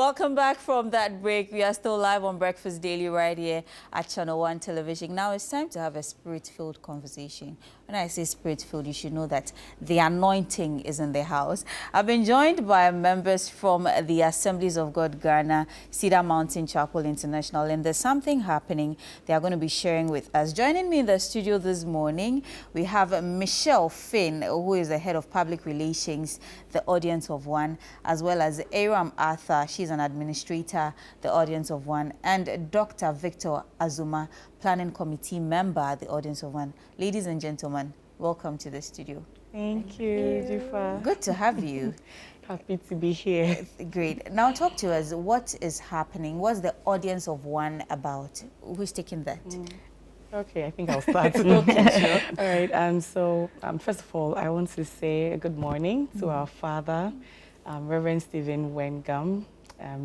Welcome back from that break. We are still live on Breakfast Daily right here at ChannelOne Television. Now it's time to have a spirit-filled conversation. When I say spirit-filled, you should know that the anointing is in the house. I've been joined by members from the Assemblies of God Ghana, Cedar Mountain Chapel International, and there's something happening they are going to be sharing with us. Joining me in the studio this morning, we have Michelle Finn, who is the head of public relations, the Audience of One, as well as Aram Arthur. She's an administrator, the Audience of One, and Dr. Victor Azuma, planning committee member, the Audience of One. Ladies and gentlemen, welcome to the studio. Thank you, Jifa. Good to have you. Happy to be here. Great. Now talk to us. What is happening? What's the Audience of One about? Who's taking that? Okay, I think I'll start. Okay, sure. All right. First of all, I want to say a good morning to our father, Reverend Stephen Wengam.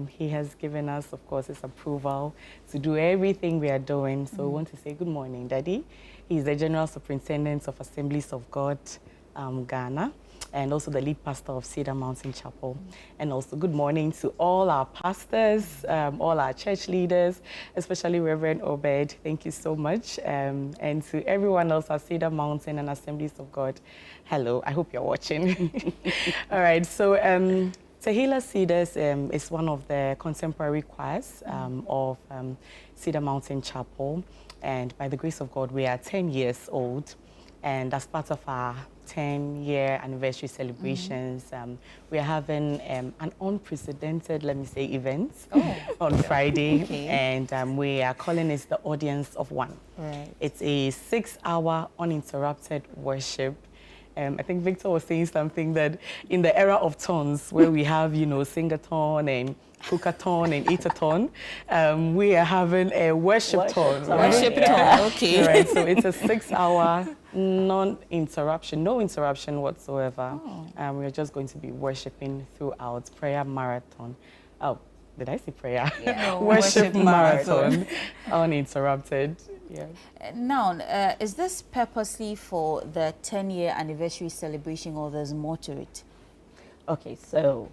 He has given us, of course, his approval to do everything we are doing. So we want to say good morning, Daddy. He's the General Superintendent of Assemblies of God, Ghana, and also the lead pastor of Cedar Mountain Chapel. And also good morning to all our pastors, all our church leaders, especially Reverend Obed. Thank you so much. And to everyone else at Cedar Mountain and Assemblies of God, hello. I hope you're watching. All right. So Tehillah Cedars is one of the contemporary choirs of Cedar Mountain Chapel. And by the grace of God, we are 10 years old. And as part of our 10-year anniversary celebrations, we are having an unprecedented, let me say, event on Friday. Okay. And we are calling it the Audience of One. Right. It's a 6-hour uninterrupted worship. I think Victor was saying something that in the era of tons, where we have, sing-a-thon and cook-a-thon and eat-a-thon, we are having a worship-thon. Worship-thon, okay. Right, so it's a 6-hour non-interruption, no interruption whatsoever. We're just going to be worshiping throughout, prayer marathon. Oh, did I say prayer? Yeah, worship marathon, uninterrupted. Yeah. Now, is this purposely for the 10-year anniversary celebration, or there's more to it? Okay, so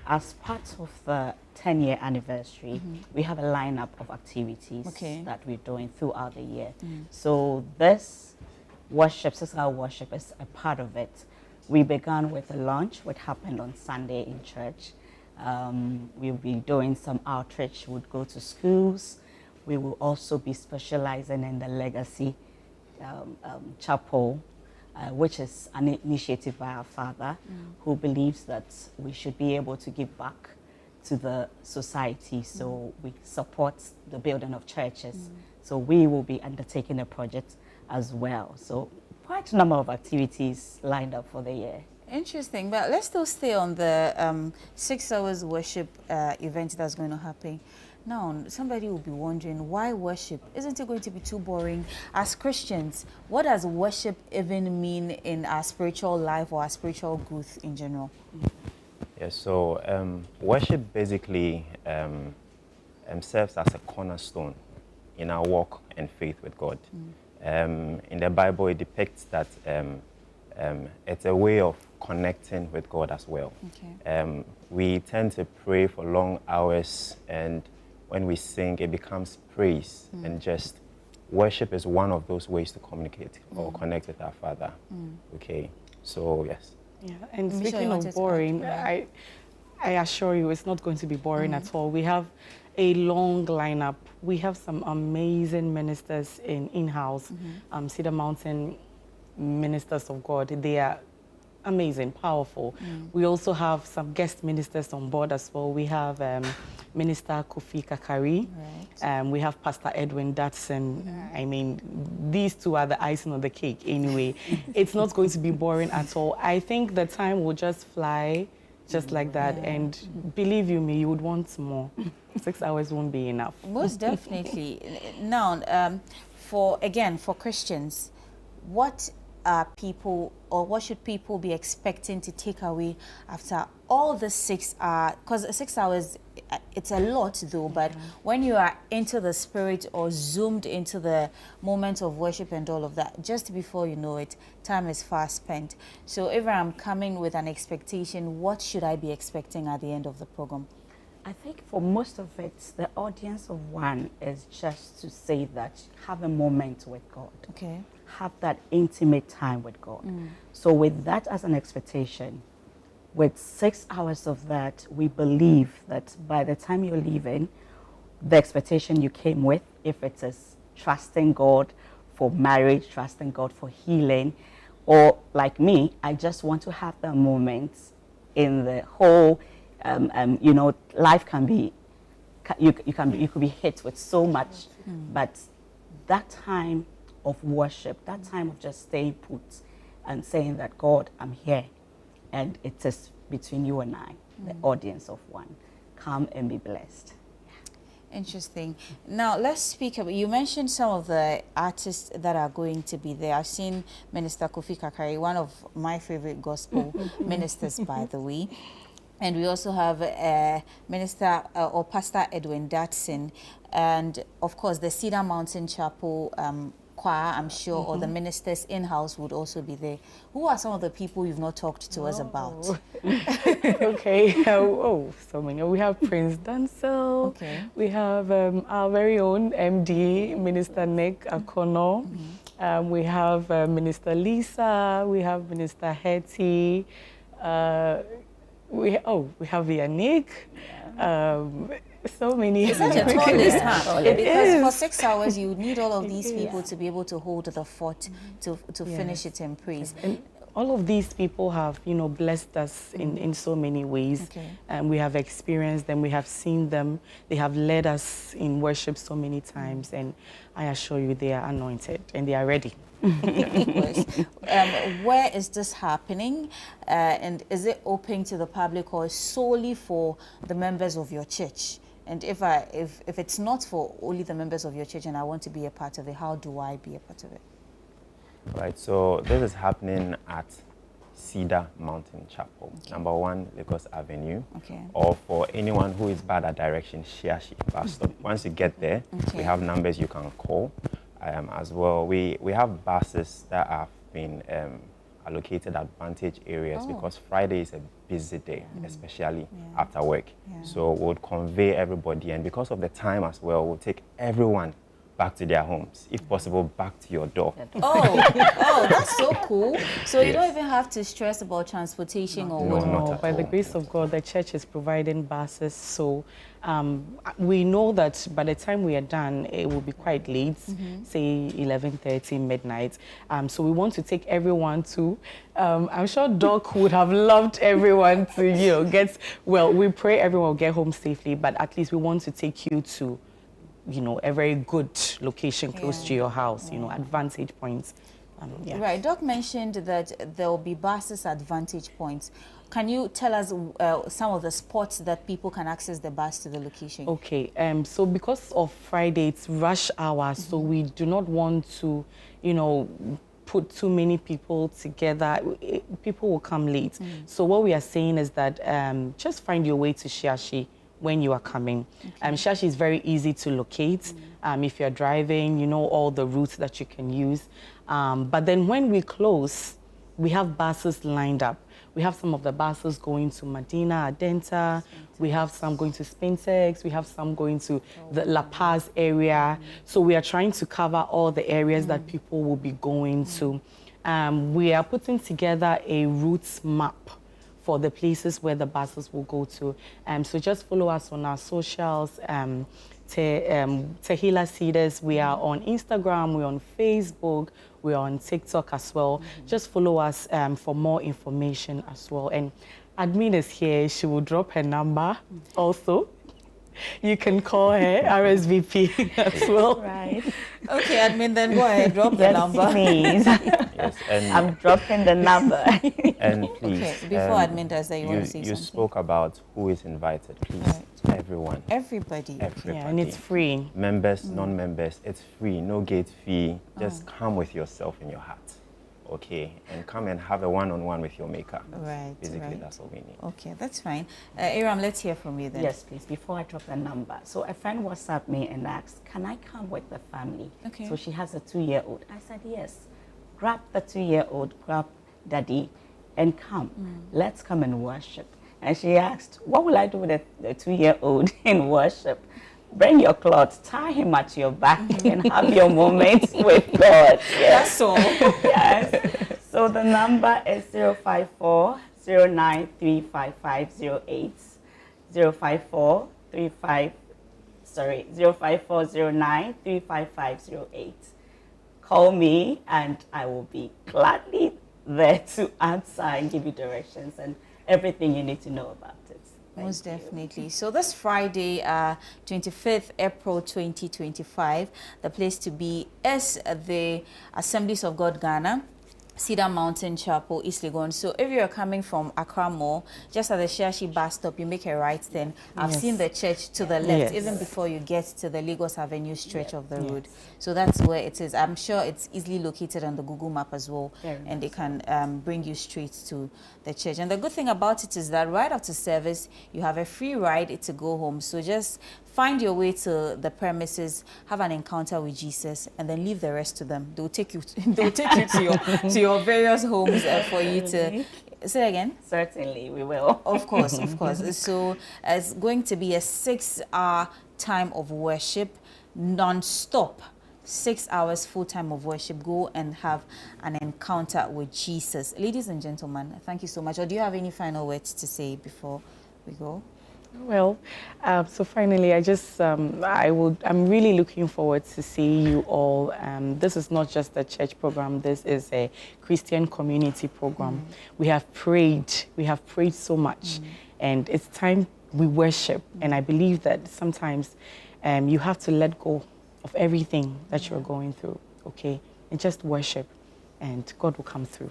as part of the 10-year anniversary, we have a lineup of activities that we're doing throughout the year. So this worship, 6-hour worship, is a part of it. We began with a launch, which happened on Sunday in church. We'll be doing some outreach. We'll go to schools. We will also be specializing in the Legacy Chapel, which is an initiative by our father, who believes that we should be able to give back to the society. So we support the building of churches. So we will be undertaking a project as well. So quite a number of activities lined up for the year. Interesting, but let's still stay on the 6 hours worship event that's going to happen. Now, somebody will be wondering, why worship? Isn't it going to be too boring? As Christians, what does worship even mean in our spiritual life or our spiritual growth in general? Yes, so worship basically serves as a cornerstone in our walk and faith with God. In the Bible, it depicts that it's a way of connecting with God as well. Okay. We tend to pray for long hours, and when we sing, it becomes praise, and just worship is one of those ways to communicate or connect with our Father. Okay, so yes. Yeah, and speaking of boring, I assure you it's not going to be boring at all. We have a long lineup. We have some amazing ministers in-house, Cedar Mountain ministers of God. They are amazing, powerful. We also have some guest ministers on board as well. We have Minister Kofi Kakari. Right. We have Pastor Edwin Datson. I mean, these two are the icing on the cake anyway. It's not going to be boring at all. I think the time will just fly just like that. And believe you me, you would want more. 6 hours won't be enough. Most definitely. Now, for Christians, what are people, or what should people be expecting to take away after all the 6 hours? Because 6 hours, it's a lot though, but when you are into the spirit or zoomed into the moment of worship and all of that, just before you know it, time is fast spent. So if I'm coming with an expectation, what should I be expecting at the end of the program? I think for most of it, the audience of one is just to say that have a moment with God. Okay. Have that intimate time with God. So with that as an expectation, with 6 hours of that, we believe that by the time you're leaving, the expectation you came with, if it is trusting God for marriage, trusting God for healing, or like me, I just want to have the moments in the whole, you know, life can be, you could be hit with so much, but that time of worship, that time of just staying put and saying that, God, I'm here, and it is between you and I, the audience of one. Come and be blessed. Interesting. Now, let's speak about, you mentioned some of the artists that are going to be there. I've seen Minister Kofi Kakari, one of my favorite gospel ministers, by the way. And we also have Minister or Pastor Edwin Datson. And, of course, the Cedar Mountain Chapel choir, I'm sure, or the ministers in-house would also be there. Who are some of the people you've not talked to us about? Okay. So many. We have Prince Dancel. Okay. We have our very own MD, Minister Nick Akono. We have Minister Lisa. We have Minister Hetty. We have Yannick. So many. It's such a tall list, huh? Because for 6 hours, you need all of these people to be able to hold the fort to finish it in praise. And all of these people have, you know, blessed us in so many ways. Okay. And we have experienced them, we have seen them. They have led us in worship so many times. And I assure you, they are anointed and they are ready. Where is this happening? And is it open to the public or solely for the members of your church? And if it's not for only the members of your church and I want to be a part of it, how do I be a part of it? Right, so this is happening at Cedar Mountain Chapel, number 1 Lagos Avenue. Okay. Or for anyone who is bad at direction, Shiashi bus stop. Once you get there, we have numbers you can call. As well, we have buses that have been allocated advantage areas because Friday is a busy day, especially after work. So we'll convey everybody, and because of the time as well, we'll take everyone back to their homes, if possible, back to your door. Oh, that's so cool. So you don't even have to stress about transportation or what? No, by the grace of God, the church is providing buses. So we know that by the time we are done, it will be quite late, say 11:30, midnight. So we want to take everyone to, I'm sure Doc would have loved everyone to, you know, we pray everyone will get home safely, but at least we want to take you to, you know, a very good location close to your house, you know, advantage points. Right. Doc mentioned that there will be buses at vantage points. Can you tell us some of the spots that people can access the bus to the location? Okay. So because of Friday, it's rush hour, so we do not want to, you know, put too many people together. People will come late. So what we are saying is that just find your way to Shiashi when you are coming. Shiashi is very easy to locate. If you're driving, you know all the routes that you can use. But then when we close, we have buses lined up. We have some of the buses going to Medina, Adenta. We have some going to Spintex. We have some going to the La Paz area. So we are trying to cover all the areas that people will be going to. We are putting together a routes map for the places where the buses will go to. So just follow us on our socials. Tehila Cedars, we are on Instagram, we're on Facebook, we're on TikTok as well. Just follow us for more information as well. And admin is here, she will drop her number also. You can call her, RSVP as well. Right. Okay, admin, then go ahead, drop the number. Please. Yes, and I'm dropping the number. And please, okay, before admin does that, you want to say something? You spoke about who is invited. Please, everyone. Everybody. Yeah, and it's free. Members, non-members, it's free, no gate fee. Just come with yourself in your heart. Okay, and come and have a one-on-one with your maker. Right. Basically, that's all we need. Okay, that's fine. Aram, let's hear from you then. Yes, please, before I drop the number. So a friend WhatsApped me and asked, can I come with the family? Okay. So she has a 2-year-old. I said, yes. Grab the 2-year-old, grab daddy, and come. Let's come and worship. And she asked, what will I do with the 2-year-old in worship? Bring your clothes, tie him at your back, and have your moments with God. Yes. That's all. Yes. So the number is 054 0935508. 054 05409 Call me and I will be gladly there to answer and give you directions and everything you need to know about it. Most definitely. So this Friday, 25th April 2025, the place to be is the Assemblies of God Ghana, Cedar Mountain Chapel, East Legon. So if you're coming from Accra Mall, just at the Shashi bus stop, you make a right turn. I've seen the church to the left, even before you get to the Lagos Avenue stretch of the road. So that's where it is. I'm sure it's easily located on the Google map as well. And they can bring you straight to the church. And the good thing about it is that right after service, you have a free ride to go home. So just find your way to the premises, have an encounter with Jesus, and then leave the rest to them. They'll take you to your various homes for you to. Say again? Certainly, we will. Of course, of course. So it's going to be a 6-hour time of worship, non-stop. 6 hours full time of worship. Go and have an encounter with Jesus. Ladies and gentlemen, thank you so much. Or do you have any final words to say before we go? Well, so finally, I'm really looking forward to see you all. This is not just a church program. This is a Christian community program. We have prayed so much, and it's time we worship. And I believe that sometimes you have to let go of everything that you're going through, okay? And just worship, and God will come through.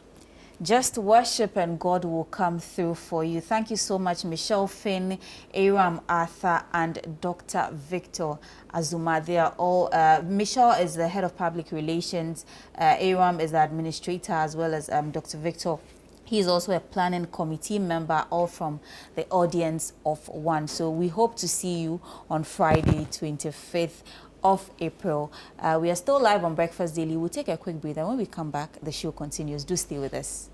Just worship and God will come through for you. Thank you so much, Michelle Finn, Aram Arthur, and Dr. Victor Azuma. They are all, Michelle is the head of public relations, Aram is the administrator, as well as Dr. Victor. He is also a planning committee member, all from the audience of one. So we hope to see you on Friday, 25th of April. We are still live on Breakfast Daily. We'll take a quick breather. When we come back, the show continues. Do stay with us.